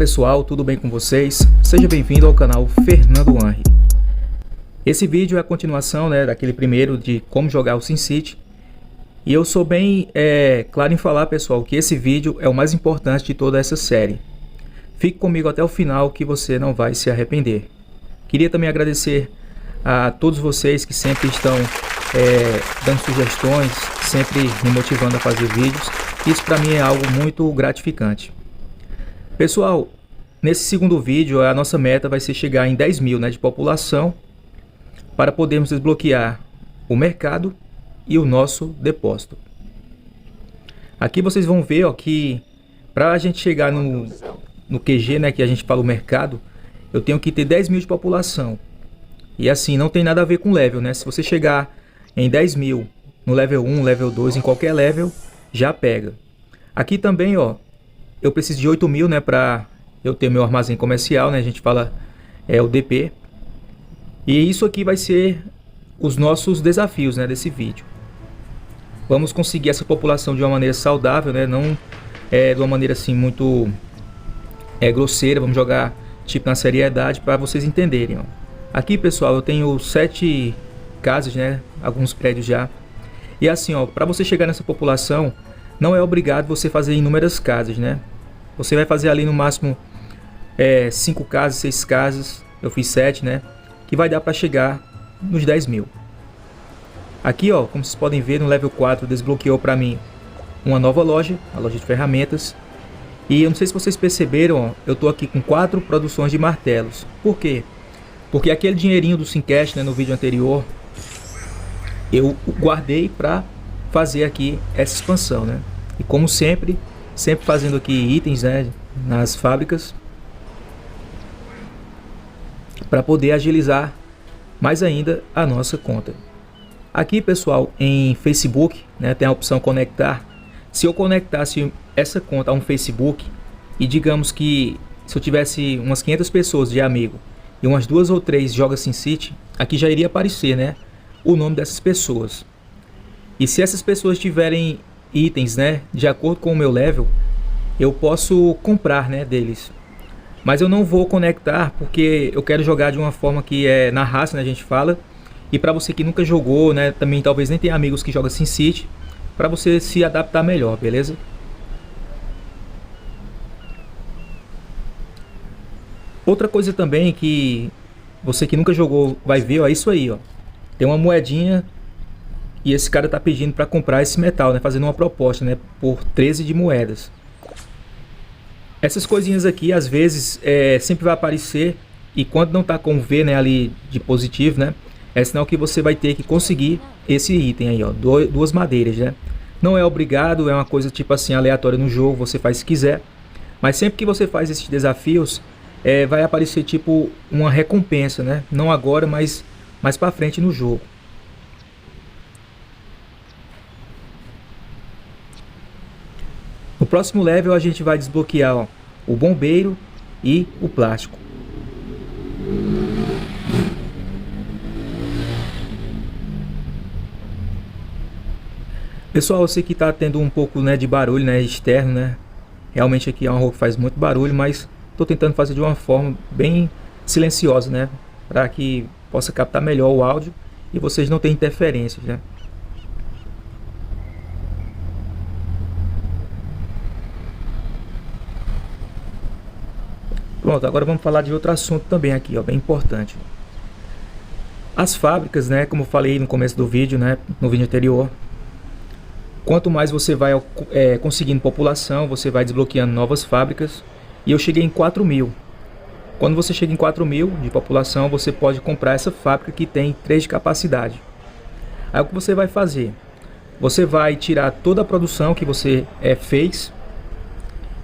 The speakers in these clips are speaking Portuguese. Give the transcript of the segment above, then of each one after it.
pessoal, tudo bem com vocês? Seja bem-vindo ao canal Fernando Henry. Esse vídeo é a continuação, daquele primeiro de como jogar o SimCity. E eu sou bem claro em falar, pessoal, que esse vídeo é o mais importante de toda essa série. Fique comigo até o final que você não vai se arrepender. Queria também agradecer a todos vocês que sempre estão dando sugestões, sempre me motivando a fazer vídeos. Isso para mim é algo muito gratificante. Pessoal, nesse segundo vídeo a nossa meta vai ser chegar em 10 mil de população para podermos desbloquear o mercado e o nosso depósito. Aqui vocês vão ver que para a gente chegar no QG, que a gente fala o mercado, eu tenho que ter 10 mil de população. E assim, não tem nada a ver com level, Se você chegar em 10 mil no level 1, level 2, em qualquer level, já pega. Aqui também, eu preciso de 8 mil, para eu ter meu armazém comercial, A gente fala o DP. E isso aqui vai ser os nossos desafios, desse vídeo. Vamos conseguir essa população de uma maneira saudável, não de uma maneira assim muito grosseira. Vamos jogar tipo na seriedade para vocês entenderem, Aqui, pessoal, eu tenho 7 casas, alguns prédios já. E assim, para você chegar nessa população, não é obrigado você fazer inúmeras casas, Você vai fazer ali no máximo 5 casas, 6 casas. Eu fiz 7, que vai dar para chegar nos 10 mil. Aqui, como vocês podem ver, no level 4 desbloqueou para mim uma nova loja, a loja de ferramentas. E eu não sei se vocês perceberam, eu tô aqui com 4 produções de martelos. Por quê? Porque aquele dinheirinho do Simcash, no vídeo anterior, eu guardei para fazer aqui essa expansão, E como sempre fazendo aqui itens, nas fábricas, para poder agilizar mais ainda a nossa conta. Aqui, pessoal, em Facebook, tem a opção conectar. Se eu conectasse essa conta a um Facebook e digamos que se eu tivesse umas 500 pessoas de amigo e umas 2 ou 3 jogam SimCity, aqui já iria aparecer, o nome dessas pessoas. E se essas pessoas tiverem itens, de acordo com o meu level, eu posso comprar, deles. Mas eu não vou conectar porque eu quero jogar de uma forma que é na raça, a gente fala. E para você que nunca jogou, também talvez nem tenha amigos que jogam SimCity, para você se adaptar melhor, beleza? Outra coisa também que você que nunca jogou vai ver, é isso aí, Tem uma moedinha e esse cara tá pedindo para comprar esse metal, fazendo uma proposta, por 13 de moedas. Essas coisinhas aqui, às vezes, sempre vai aparecer. E quando não tá com V, ali de positivo, é sinal que você vai ter que conseguir esse item aí, 2 madeiras, Não é obrigado, é uma coisa tipo assim, aleatória no jogo, você faz se quiser. Mas sempre que você faz esses desafios, vai aparecer tipo uma recompensa, Não agora, mas mais pra frente no jogo. No próximo level a gente vai desbloquear o bombeiro e o plástico. Pessoal, eu sei que está tendo um pouco de barulho externo, Realmente aqui é uma rua que faz muito barulho, mas estou tentando fazer de uma forma bem silenciosa, para que possa captar melhor o áudio e vocês não tenham interferências, Pronto, agora vamos falar de outro assunto também aqui, bem importante. As fábricas, como eu falei no começo do vídeo, no vídeo anterior, quanto mais você vai conseguindo população, você vai desbloqueando novas fábricas. E eu cheguei em 4 mil. Quando você chega em 4 mil de população, você pode comprar essa fábrica que tem 3 de capacidade. Aí o que você vai fazer? Você vai tirar toda a produção que você fez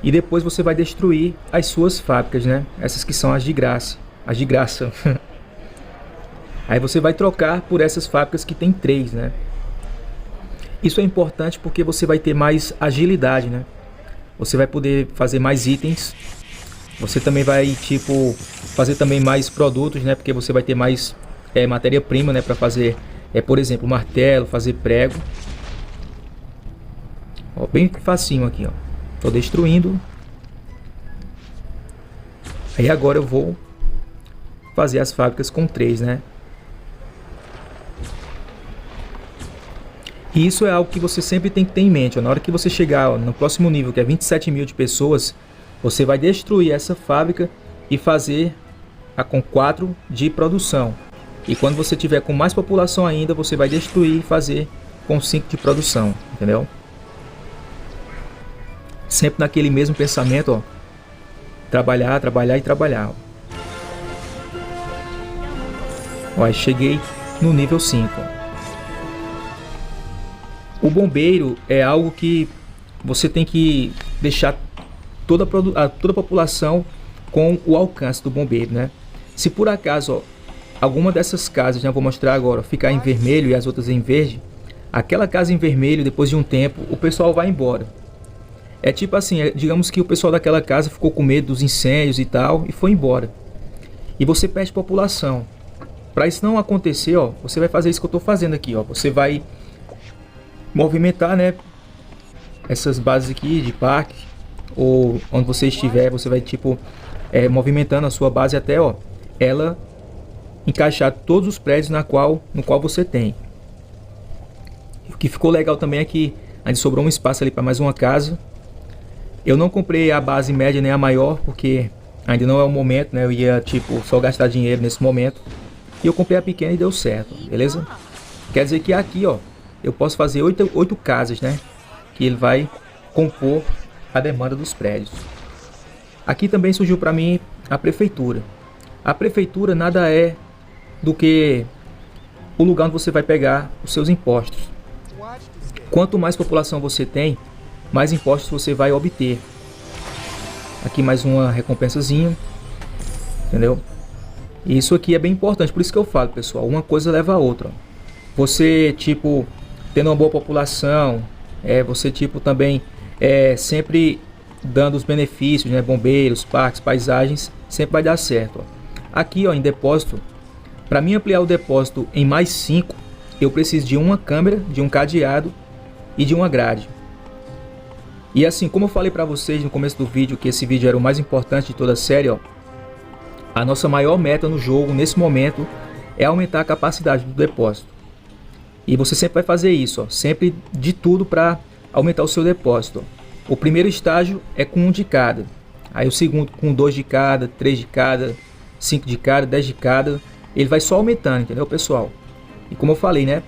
e depois você vai destruir as suas fábricas, Essas que são as de graça. As de graça. Aí você vai trocar por essas fábricas que tem 3, Isso é importante porque você vai ter mais agilidade, Você vai poder fazer mais itens. Você também vai, fazer também mais produtos, Porque você vai ter mais matéria-prima, para fazer, por exemplo, martelo, fazer prego. Bem facinho aqui, Tô destruindo. Aí agora eu vou fazer as fábricas com 3, né? E isso é algo que você sempre tem que ter em mente, ó. Na hora que você chegar, ó, no próximo nível, que é 27 mil de pessoas, você vai destruir essa fábrica e fazer a com 4 de produção. E quando você tiver com mais população ainda, você vai destruir e fazer com 5 de produção, entendeu? Sempre naquele mesmo pensamento, ó. Trabalhar, trabalhar e trabalhar. Ó, cheguei no nível 5. O bombeiro é algo que você tem que deixar toda a população com o alcance do bombeiro, né? Se por acaso, ó, alguma dessas casas, já vou mostrar agora, ficar em vermelho e as outras em verde, aquela casa em vermelho, depois de um tempo, o pessoal vai embora. É tipo assim, digamos que o pessoal daquela casa ficou com medo dos incêndios e tal, e foi embora. E você perde população. Para isso não acontecer, ó, você vai fazer isso que eu estou fazendo aqui, ó. Você vai movimentar, né, essas bases aqui de parque, ou onde você estiver, você vai tipo movimentando a sua base até, ó, ela encaixar todos os prédios no qual você tem. O que ficou legal também é que ainda sobrou um espaço ali para mais uma casa. Eu não comprei a base média nem a maior, porque ainda não é o momento, né? Eu ia tipo só gastar dinheiro nesse momento. E eu comprei a pequena e deu certo, beleza? Quer dizer que aqui, ó, eu posso fazer 8 casas, né? Que ele vai compor a demanda dos prédios. Aqui também surgiu para mim a prefeitura. A prefeitura nada é do que o lugar onde você vai pegar os seus impostos. Quanto mais população você tem, mais impostos você vai obter. Aqui mais uma recompensazinha, entendeu? E isso aqui é bem importante, por isso que eu falo, pessoal, uma coisa leva a outra. Você, tipo, tendo uma boa população, você, tipo, também sempre dando os benefícios, né? Bombeiros, parques, paisagens, sempre vai dar certo, ó. Aqui, ó, em depósito, para mim ampliar o depósito em mais 5, eu preciso de uma câmera, de um cadeado e de uma grade. E assim, como eu falei para vocês no começo do vídeo, que esse vídeo era o mais importante de toda a série, ó, a nossa maior meta no jogo, nesse momento, é aumentar a capacidade do depósito. E você sempre vai fazer isso, ó, sempre de tudo para aumentar o seu depósito. Ó. O primeiro estágio é com 1 de cada. Aí o segundo com 2 de cada, 3 de cada, 5 de cada, 10 de cada. Ele vai só aumentando, entendeu, pessoal? E como eu falei, né?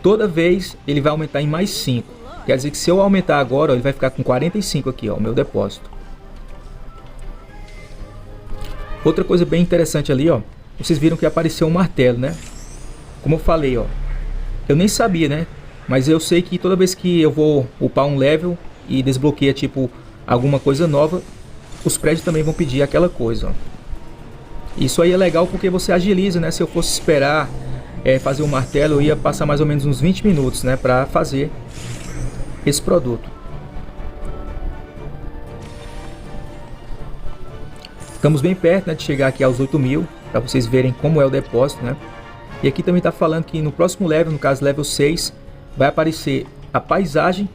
Toda vez ele vai aumentar em mais 5. Quer dizer que se eu aumentar agora, ó, ele vai ficar com 45 aqui, ó, o meu depósito. Outra coisa bem interessante ali, ó, vocês viram que apareceu um martelo, né? Como eu falei, ó, eu nem sabia, né? Mas eu sei que toda vez que eu vou upar um level e desbloqueia tipo alguma coisa nova, os prédios também vão pedir aquela coisa, ó. Isso aí é legal porque você agiliza, né? Se eu fosse esperar fazer um martelo, eu ia passar mais ou menos uns 20 minutos, né? Para fazer esse produto. Estamos bem perto, né, de chegar aqui aos 8.000, para vocês verem como é o depósito, né? E aqui também está falando que no próximo level, no caso level 6, vai aparecer a paisagem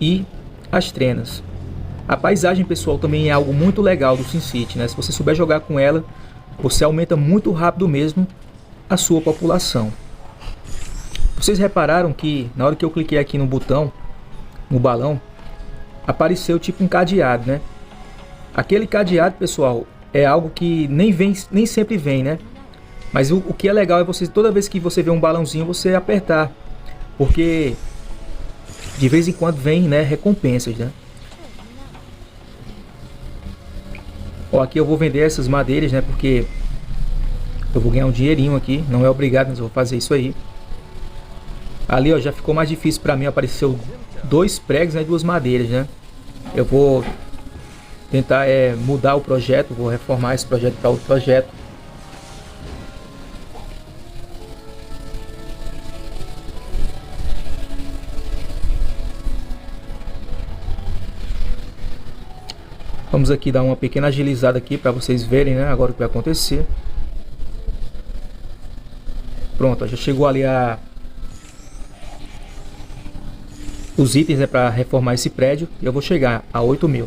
e as trenas. A paisagem, pessoal, também é algo muito legal do SimCity, né? Se você souber jogar com ela, você aumenta muito rápido mesmo a sua população. Vocês repararam que na hora que eu cliquei aqui no botão, no balão, apareceu tipo um cadeado, né? Aquele cadeado, pessoal, é algo que nem sempre vem, né? Mas o que é legal é você, toda vez que você vê um balãozinho, você apertar, porque de vez em quando vem, né, recompensas, né? Ó, aqui eu vou vender essas madeiras, né? Porque eu vou ganhar um dinheirinho aqui. Não é obrigado, mas eu vou fazer isso aí. Ali, ó, já ficou mais difícil pra mim. Apareceu 2 pregos, né, e 2 madeiras, né? Eu vou tentar mudar o projeto. Vou reformar esse projeto para outro projeto. Vamos aqui dar uma pequena agilizada aqui para vocês verem, né, agora o que vai acontecer. Pronto, ó, já chegou ali os itens, né, para reformar esse prédio. E eu vou chegar a 8.000.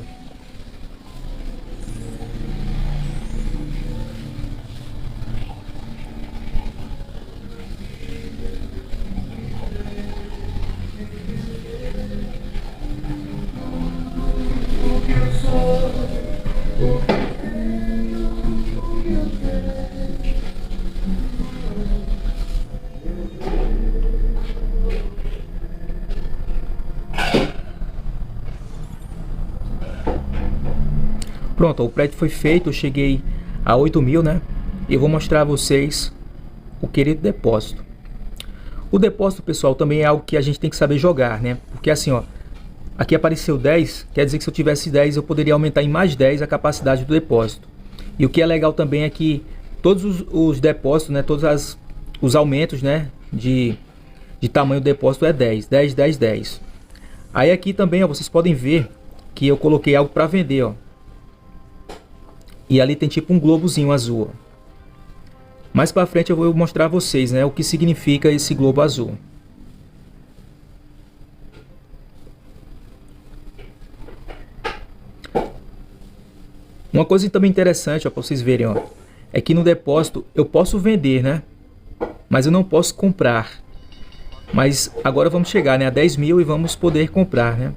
Pronto, ó, o prédio foi feito, eu cheguei a 8.000, né? E eu vou mostrar a vocês o querido depósito. O depósito, pessoal, também é algo que a gente tem que saber jogar, né? Porque assim, ó, aqui apareceu 10, quer dizer que se eu tivesse 10 eu poderia aumentar em mais 10 a capacidade do depósito. E o que é legal também é que todos os depósitos, né, os aumentos, né, de tamanho do depósito é 10, 10, 10, 10. Aí aqui também, ó, vocês podem ver que eu coloquei algo para vender, ó. E ali tem tipo um globozinho azul, ó. Mais para frente eu vou mostrar a vocês, né, o que significa esse globo azul. Uma coisa também interessante, ó, para vocês verem, ó, é que no depósito eu posso vender, né, mas eu não posso comprar. Mas agora vamos chegar, né, a 10.000 e vamos poder comprar, né.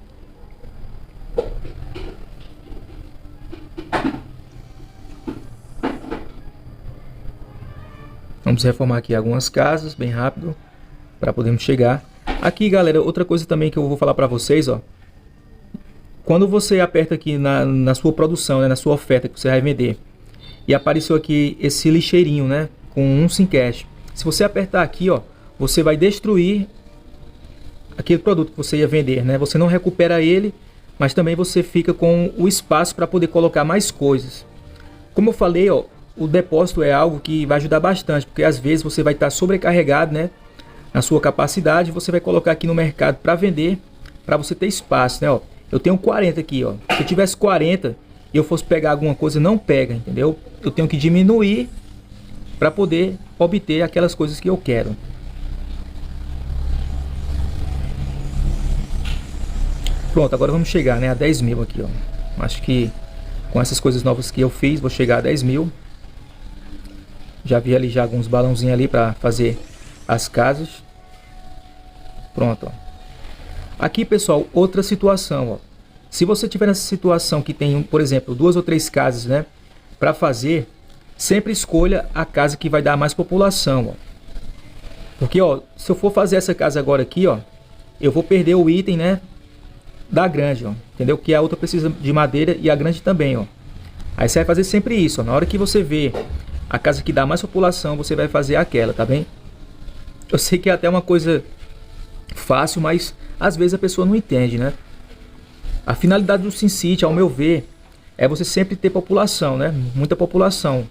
Vamos reformar aqui algumas casas bem rápido para podermos chegar. Aqui, galera, outra coisa também que eu vou falar para vocês, ó. Quando você aperta aqui na sua produção, né, na sua oferta que você vai vender, e apareceu aqui esse lixeirinho, né, com um Simcash. Se você apertar aqui, ó, você vai destruir aquele produto que você ia vender, né? Você não recupera ele, mas também você fica com o espaço para poder colocar mais coisas. Como eu falei, ó, o depósito é algo que vai ajudar bastante, porque às vezes você vai estar sobrecarregado, né, na sua capacidade, você vai colocar aqui no mercado para vender, para você ter espaço, né, ó. Eu tenho 40 aqui, ó. Se eu tivesse 40 e eu fosse pegar alguma coisa, não pega, entendeu? Eu tenho que diminuir para poder obter aquelas coisas que eu quero. Pronto, agora vamos chegar, né, a 10.000 aqui, ó. Acho que com essas coisas novas que eu fiz, vou chegar a 10.000. Já vi ali já alguns balãozinhos ali para fazer as casas. Pronto, ó. Aqui, pessoal, outra situação, ó. Se você tiver nessa situação que tem, por exemplo, 2 ou 3 casas, né, para fazer, sempre escolha a casa que vai dar mais população, ó. Porque, ó, se eu for fazer essa casa agora aqui, ó, eu vou perder o item, né, da grande, ó, entendeu? Que a outra precisa de madeira e a grande também, ó. Aí você vai fazer sempre isso, ó. Na hora que você vê a casa que dá mais população, você vai fazer aquela, tá bem? Eu sei que é até uma coisa fácil, mas às vezes a pessoa não entende, né? A finalidade do SimCity, ao meu ver, é você sempre ter população, né? Muita população.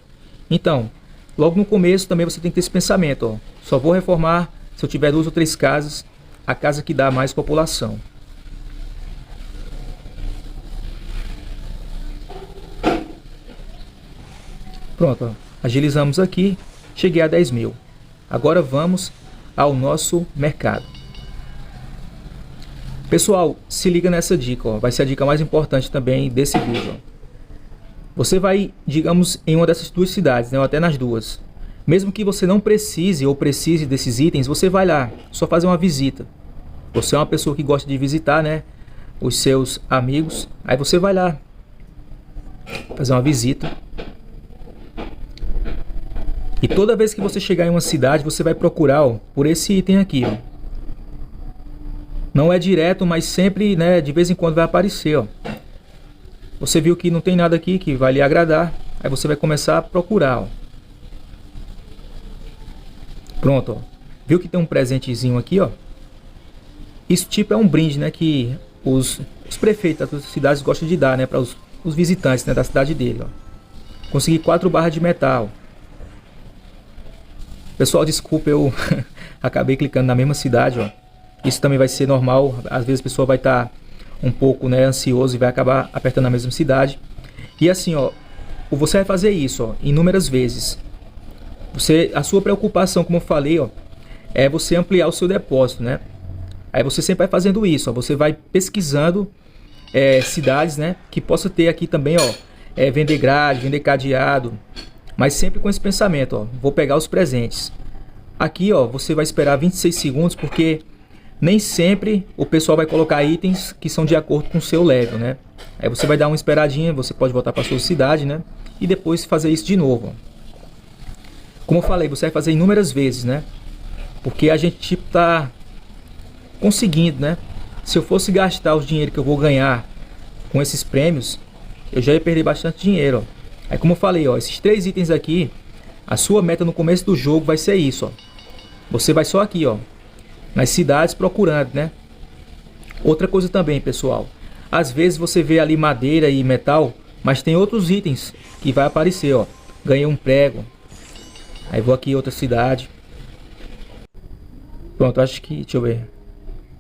Então, logo no começo também você tem que ter esse pensamento, ó. Só vou reformar se eu tiver 2 ou 3 casas, a casa que dá mais população. Pronto, ó. Agilizamos aqui, cheguei a 10.000. Agora vamos ao nosso mercado. Pessoal, se liga nessa dica, ó. Vai ser a dica mais importante também desse vídeo, ó. Você vai, digamos, em uma dessas 2 cidades, né, ou até nas 2. Mesmo que você não precise ou precise desses itens, você vai lá, só fazer uma visita. Você é uma pessoa que gosta de visitar, né, os seus amigos. Aí você vai lá, fazer uma visita. E toda vez que você chegar em uma cidade, você vai procurar, ó, por esse item aqui, ó. Não é direto, mas sempre, né, de vez em quando vai aparecer, ó. Você viu que não tem nada aqui que vai lhe agradar, aí você vai começar a procurar, ó. Pronto, ó. Viu que tem um presentezinho aqui, ó? Isso tipo é um brinde, né, que os prefeitos das cidades gostam de dar, né, para os visitantes, né, da cidade dele, ó. Consegui 4 barras de metal. Pessoal, desculpa, eu acabei clicando na mesma cidade, ó. Isso também vai ser normal, às vezes a pessoa vai estar um pouco, né, ansioso e vai acabar apertando na mesma cidade. E assim, ó, você vai fazer isso, ó, inúmeras vezes. A sua preocupação, como eu falei, ó, é você ampliar o seu depósito, né? Aí você sempre vai fazendo isso, ó, você vai pesquisando cidades, né, que possa ter aqui também, ó, vender grade, vender cadeado, mas sempre com esse pensamento, ó, vou pegar os presentes. Aqui, ó, você vai esperar 26 segundos, porque nem sempre o pessoal vai colocar itens que são de acordo com o seu level, né? Aí você vai dar uma esperadinha, você pode voltar para sua cidade, né? E depois fazer isso de novo. Como eu falei, você vai fazer inúmeras vezes, né? Porque a gente tipo tá conseguindo, né? Se eu fosse gastar o dinheiro que eu vou ganhar com esses prêmios, eu já ia perder bastante dinheiro, ó. Aí como eu falei, ó, esses 3 itens aqui, a sua meta no começo do jogo vai ser isso, ó. Você vai só aqui, ó, nas cidades procurando, né? Outra coisa também, pessoal, às vezes você vê ali madeira e metal, mas tem outros itens que vai aparecer, ó. Ganhei um prego. Aí vou aqui em outra cidade. Pronto, acho que, deixa eu ver.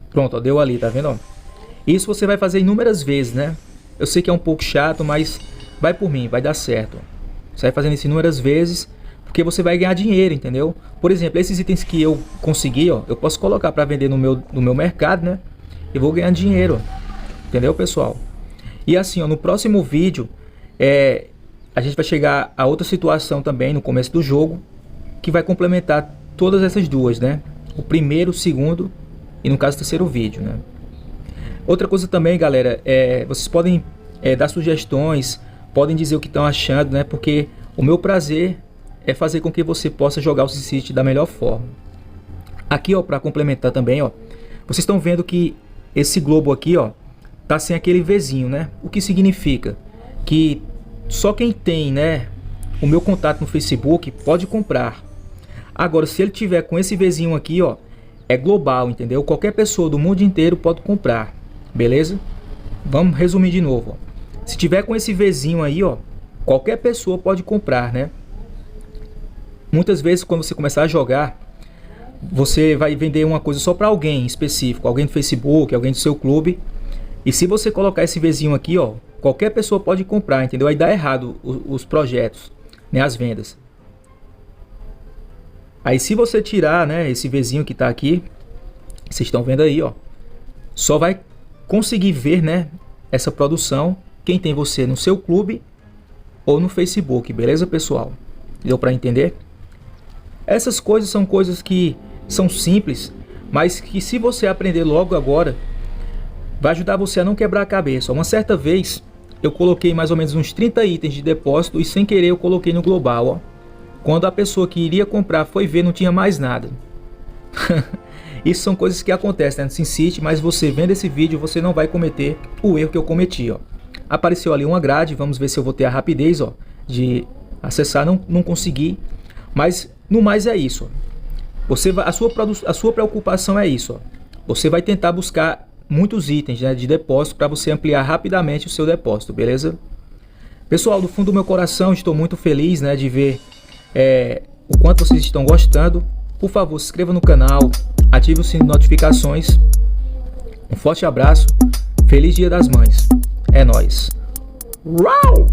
Pronto, ó, deu ali, tá vendo, ó? Isso você vai fazer inúmeras vezes, né? Eu sei que é um pouco chato, mas vai por mim, vai dar certo. Você vai fazendo isso inúmeras vezes, porque você vai ganhar dinheiro, entendeu? Por exemplo, esses itens que eu consegui, ó, eu posso colocar para vender no meu mercado, né? E vou ganhar dinheiro, entendeu, pessoal? E assim, ó, no próximo vídeo, a gente vai chegar a outra situação também no começo do jogo, que vai complementar todas essas duas, né? O primeiro, o segundo e no caso o terceiro vídeo, né? Outra coisa também, galera, vocês podem dar sugestões, podem dizer o que estão achando, né? Porque o meu prazer é fazer com que você possa jogar o SimCity da melhor forma. Aqui, ó, para complementar também, ó, vocês estão vendo que esse globo aqui, ó, tá sem aquele Vzinho, né? O que significa que só quem tem, né, o meu contato no Facebook pode comprar. Agora, se ele tiver com esse Vzinho aqui, ó, é global, entendeu? Qualquer pessoa do mundo inteiro pode comprar, beleza? Vamos resumir de novo, ó. Se tiver com esse Vzinho aí, ó, qualquer pessoa pode comprar, né? Muitas vezes quando você começar a jogar, você vai vender uma coisa só para alguém específico, alguém do Facebook, alguém do seu clube. E se você colocar esse Vzinho aqui, ó, qualquer pessoa pode comprar, entendeu? Aí dá errado os projetos, né, as vendas. Aí se você tirar, né, esse Vzinho que tá aqui, vocês estão vendo aí, ó, só vai conseguir ver, né, essa produção quem tem você no seu clube ou no Facebook, beleza, pessoal? Deu para entender? Essas coisas são coisas que são simples, mas que se você aprender logo agora, vai ajudar você a não quebrar a cabeça. Uma certa vez, eu coloquei mais ou menos uns 30 itens de depósito e sem querer eu coloquei no global, ó. Quando a pessoa que iria comprar foi ver, não tinha mais nada. Isso são coisas que acontecem, né, no SimCity, mas você vendo esse vídeo, você não vai cometer o erro que eu cometi, ó. Apareceu ali uma grade, vamos ver se eu vou ter a rapidez, ó, de acessar, não consegui. Mas no mais é isso, ó. A sua preocupação é isso, ó. Você vai tentar buscar muitos itens, né, de depósito para você ampliar rapidamente o seu depósito, beleza? Pessoal, do fundo do meu coração, estou muito feliz, né, de ver o quanto vocês estão gostando. Por favor, se inscreva no canal, ative o sininho de notificações. Um forte abraço, feliz Dia das Mães. É nóis. Uau!